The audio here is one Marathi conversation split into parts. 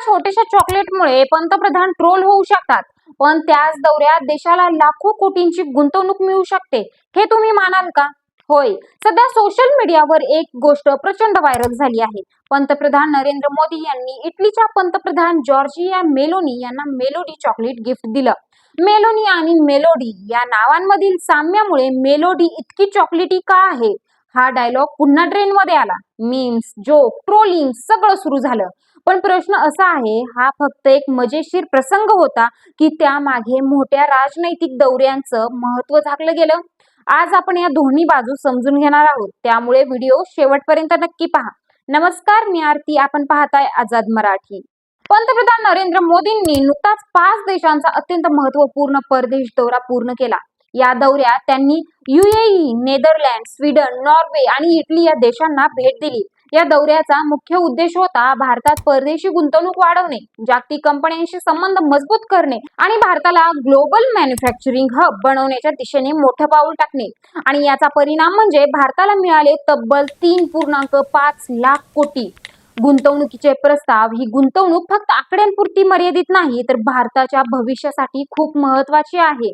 छोट्याशा चॉकलेटमुळे पंतप्रधान ट्रोल होऊ शकतात, पण त्याच दौऱ्यात देशाला लाखो कोटींची गुंतवणूक मिळू शकते. हे तुम्ही मानाल का? होय, सध्या सोशल मीडियावर एक गोष्ट प्रचंड व्हायरल झाली आहे. पंतप्रधान नरेंद्र मोदी यांनी इटलीच्या पंतप्रधान जॉर्जिया मेलोनी यांना मेलोडी चॉकलेट गिफ्ट दिलं. मेलोनी आणि मेलोडी या नावांमधील साम्यामुळे मेलोडी इतकी चॉकलेटी का आहे, हा डायलॉग पुन्हा ट्रेंडमध्ये आला. मीम्स, जोक, ट्रोलिंग सगळं सुरू झालं. पण प्रश्न असा आहे, हा फक्त एक मजेशीर प्रसंग होता की त्यामागे मोठ्या राजनैतिक दौऱ्यांचं महत्त्व झाकलं गेलं? आज आपण या दोन्ही बाजू समजून घेणार आहोत, त्यामुळे व्हिडिओ शेवटपर्यंत नक्की पहा. नमस्कार, मी आरती, आपण पाहताय आझाद मराठी. पंतप्रधान नरेंद्र मोदींनी नुकताच 5 देशांचा अत्यंत महत्त्वपूर्ण परदेश दौरा पूर्ण केला. या दौऱ्यात त्यांनी UAE, नेदरलँड, स्वीडन, नॉर्वे आणि इटली या देशांना भेट दिली. या दौऱ्याचा मुख्य उद्देश होता भारतात परदेशी गुंतवणूक वाढवणे, जागतिक कंपन्यांशी संबंध मजबूत करणे आणि भारताला ग्लोबल मॅन्युफॅक्चरिंग हब बनवण्याच्या दिशेने मोठं पाऊल टाकणे. आणि याचा परिणाम म्हणजे भारताला मिळाले तब्बल 3.5 लाख कोटी गुंतवणुकीचे प्रस्ताव. ही गुंतवणूक फक्त आकड्यांपुरती मर्यादित नाही, तर भारताच्या भविष्यासाठी खूप महत्त्वाची आहे.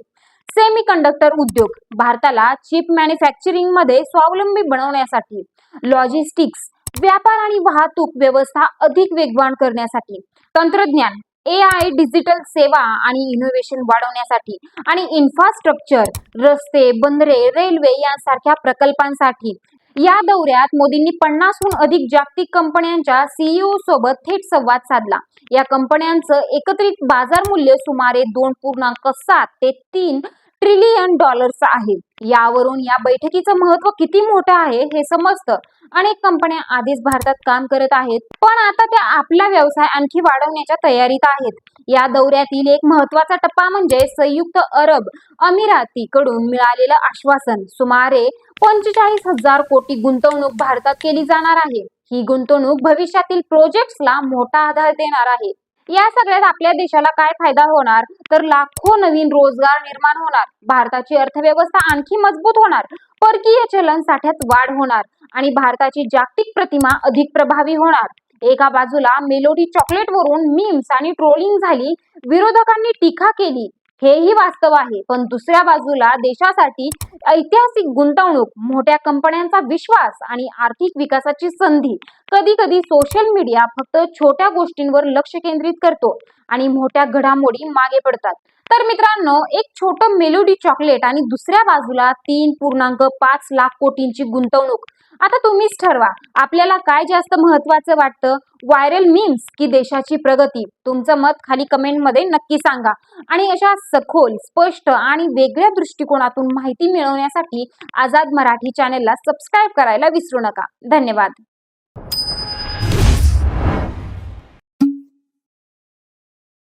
सेमीकंडक्टर उद्योग भारताला चिप मॅन्युफॅक्चरिंग मध्ये स्वावलंबी बनवण्यासाठी, लॉजिस्टिक्स, व्यापार आणि वाहतूक व्यवस्था अधिक वेगवान करण्यासाठी, तंत्रज्ञान, AI, डिजिटल सेवा आणि इनोव्हेशन वाढवण्यासाठी आणि इन्फ्रास्ट्रक्चर, रस्ते, बंदरे, रेल्वे यांसारख्या प्रकल्पांसाठी. या दौऱ्यात मोदींनी 50हून अधिक जागतिक कंपन्यांच्या CEO सोबत थेट संवाद साधला. या कंपन्यांचं एकत्रित बाजार मूल्य सुमारे 2.7 ते 3 ट्रिलियन डॉलर्स आहे. यावरून या बैठकीचं महत्त्व किती मोठं आहे हे समजतं. अनेक कंपन्या आधीच भारतात काम करत आहेत, पण आता त्या आपला व्यवसाय आणखी वाढवण्याच्या तयारीत आहेत. या दौऱ्यातील एक महत्त्वाचा टप्पा म्हणजे संयुक्त अरब अमिरातीकडून मिळालेलं आश्वासन. सुमारे 45,000 कोटी गुंतवणूक भारतात केली जाणार आहे. ही गुंतवणूक भविष्यातील प्रोजेक्ट्सला मोठा आधार देणार आहे. या सगळ्यात आपल्या देशाला काय फायदा होणार, तर लाखो नवीन रोजगार निर्माण होणार, भारताची अर्थव्यवस्था आणखी मजबूत होणार, परकीय चलन साठ्यात वाढ होणार आणि भारताची जागतिक प्रतिमा अधिक प्रभावी होणार. एका बाजूला मेलोडी चॉकलेटवरून मीम्स आणि ट्रोलिंग झाली, विरोधकांनी टीका केली, हेही वास्तव आहे. पण दुसऱ्या बाजूला देशासाठी ऐतिहासिक गुंतवणूक, मोठ्या कंपन्यांचा विश्वास आणि आर्थिक विकासाची संधी. कधी कधी सोशल मीडिया फक्त छोट्या गोष्टींवर लक्ष केंद्रित करतो आणि मोठ्या घडामोडी मागे पडतात. तर मित्रांनो, एक छोटं मेलोडी चॉकलेट आणि दुसऱ्या बाजूला 3.5 लाख कोटींची गुंतवणूक. आता तुम्हीच ठरवा, आपल्याला काय जास्त महत्त्वाचं वाटतं, व्हायरल मीम्स की देशाची प्रगती? तुमचं मत खाली कमेंटमध्ये नक्की सांगा. आणि अशा सखोल, स्पष्ट आणि वेगळ्या दृष्टिकोनातून माहिती मिळवण्यासाठी आझाद मराठी चॅनेलला सबस्क्राईब करायला विसरू नका. धन्यवाद.